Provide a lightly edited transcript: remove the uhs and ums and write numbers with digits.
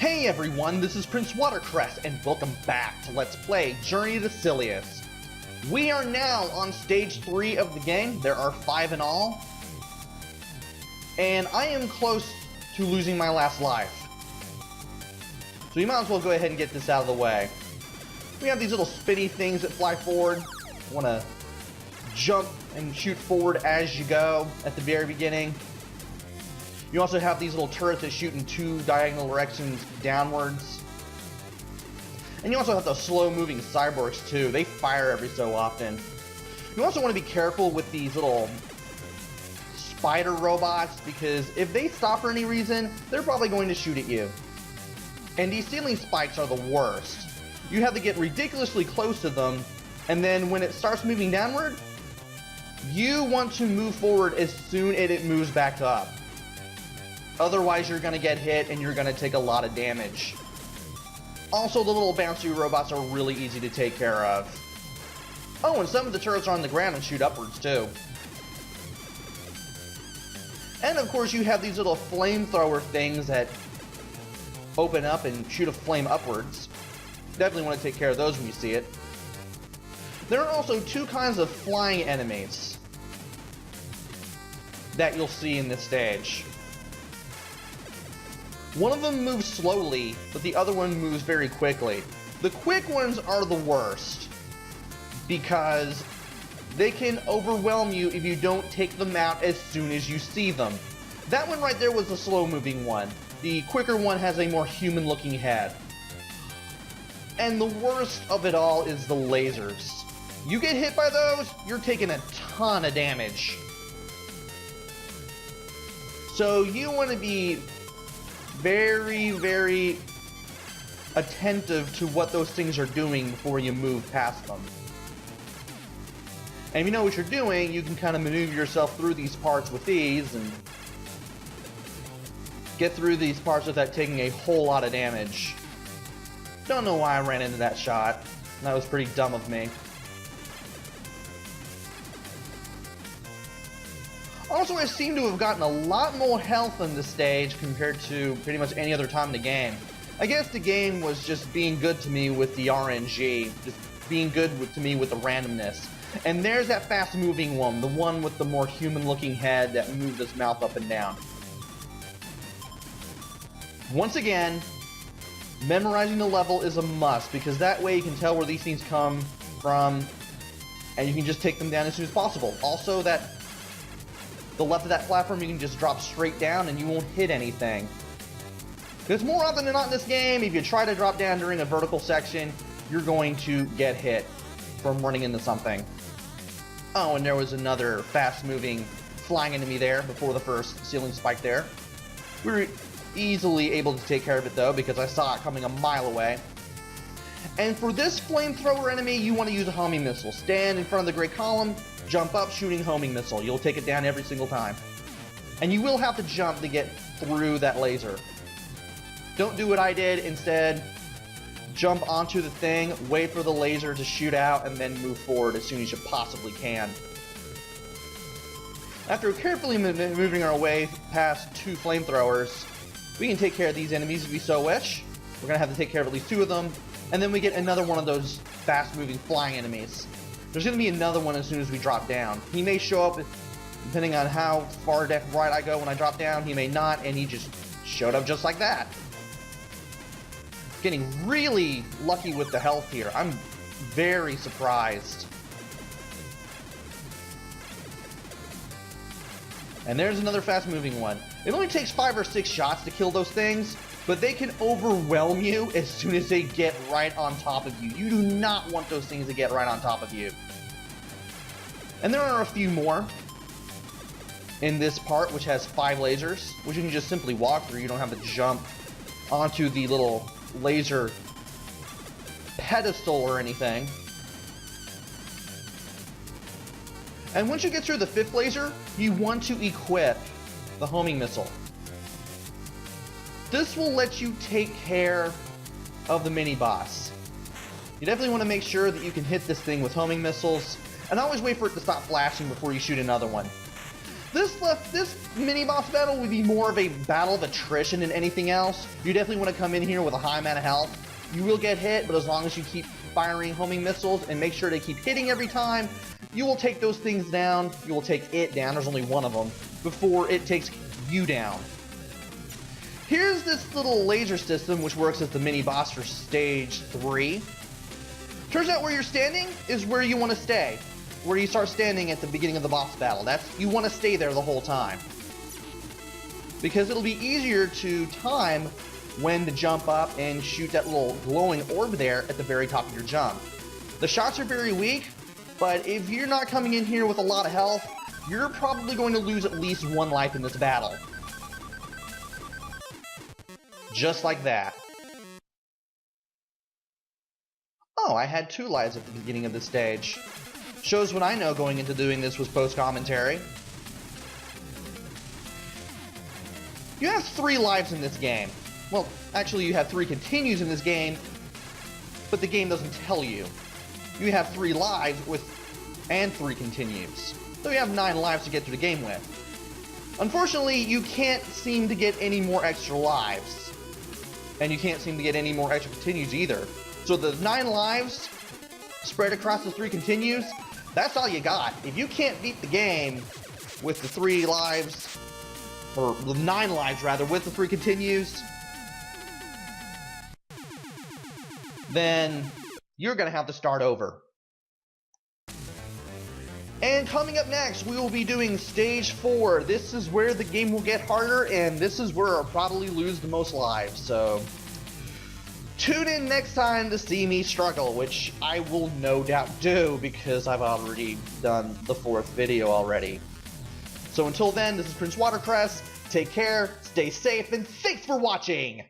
Hey everyone, this is PrinceWatercress, and welcome back to Let's Play Journey to Silius. We are now on stage 3 of the game. There are 5 in all. And I am close to losing my last life. So you might as well go ahead and get this out of the way. We have these little spinny things that fly forward. You want to jump and shoot forward as you go at the very beginning. You also have these little turrets that shoot in 2 diagonal directions downwards. And you also have those slow-moving cyborgs too. They fire every so often. You also want to be careful with these little spider robots, because if they stop for any reason, they're probably going to shoot at you. And these ceiling spikes are the worst. You have to get ridiculously close to them, and then when it starts moving downward, you want to move forward as soon as it moves back up. Otherwise, you're going to get hit and you're going to take a lot of damage. Also, the little bouncy robots are really easy to take care of. Oh, and some of the turrets are on the ground and shoot upwards too. And of course, you have these little flamethrower things that open up and shoot a flame upwards. Definitely want to take care of those when you see it. There are also 2 kinds of flying enemies that you'll see in this stage. One of them moves slowly, but the other one moves very quickly. The quick ones are the worst, because they can overwhelm you if you don't take them out as soon as you see them. That one right there was the slow-moving one. The quicker one has a more human-looking head. And the worst of it all is the lasers. You get hit by those, you're taking a ton of damage. So you want to be very, very attentive to what those things are doing before you move past them. And if you know what you're doing, you can kind of maneuver yourself through these parts with ease and get through these parts without taking a whole lot of damage. Don't know why I ran into that shot. That was pretty dumb of me. Also, I seem to have gotten a lot more health on this stage compared to pretty much any other time in the game. I guess the game was just being good to me with the RNG, just being good to me with the randomness. And there's that fast-moving one, the one with the more human-looking head that moved his mouth up and down. Once again, memorizing the level is a must, because that way you can tell where these things come from, and you can just take them down as soon as possible. Also, the left of that platform, you can just drop straight down and you won't hit anything. Because more often than not in this game, if you try to drop down during a vertical section, you're going to get hit from running into something. Oh, and there was another fast-moving flying enemy there before the first ceiling spike there. We were easily able to take care of it though, because I saw it coming a mile away. And for this flamethrower enemy, you want to use a homing missile. Stand in front of the Great Column, jump up, shooting homing missile. You'll take it down every single time. And you will have to jump to get through that laser. Don't do what I did. Instead, jump onto the thing, wait for the laser to shoot out, and then move forward as soon as you possibly can. After carefully moving our way past 2 flamethrowers, we can take care of these enemies if we so wish. We're going to have to take care of at least 2 of them. And then we get another one of those fast-moving flying enemies. There's going to be another one as soon as we drop down. He may show up depending on how far left right I go when I drop down. He may not, and he just showed up just like that. Getting really lucky with the health here. I'm very surprised. And there's another fast-moving one. It only takes 5 or 6 shots to kill those things, but they can overwhelm you as soon as they get right on top of you. You do not want those things to get right on top of you. And there are a few more in this part, which has 5 lasers, which you can just simply walk through. You don't have to jump onto the little laser pedestal or anything. And once you get through the 5th laser, you want to equip the homing missile. This will let you take care of the mini-boss. You definitely want to make sure that you can hit this thing with homing missiles, and always wait for it to stop flashing before you shoot another one. This mini-boss battle would be more of a battle of attrition than anything else. You definitely want to come in here with a high amount of health. You will get hit, but as long as you keep firing homing missiles and make sure they keep hitting every time, you will take those things down. You will take it down, there's only one of them, before it takes you down. Here's this little laser system which works as the mini-boss for stage 3. Turns out where you're standing is where you want to stay. Where you start standing at the beginning of the boss battle. You want to stay there the whole time. Because it'll be easier to time when to jump up and shoot that little glowing orb there at the very top of your jump. The shots are very weak, but if you're not coming in here with a lot of health, you're probably going to lose at least 1 life in this battle. Just like that. Oh, I had 2 lives at the beginning of this stage. Shows what I know going into doing this was post-commentary. You have 3 lives in this game. Well, actually you have 3 continues in this game, but the game doesn't tell you. You have 3 lives and 3 continues. So you have 9 lives to get through the game with. Unfortunately, you can't seem to get any more extra lives. And you can't seem to get any more extra continues either. So the 9 lives spread across the 3 continues, that's all you got. If you can't beat the game with the 3 lives, or the 9 lives rather, with the 3 continues, then you're gonna have to start over. And coming up next, we will be doing stage 4. This is where the game will get harder, and this is where I'll probably lose the most lives, so tune in next time to see me struggle, which I will no doubt do because I've already done the 4th video already. So until then, this is PrinceWatercress. Take care, stay safe, and thanks for watching!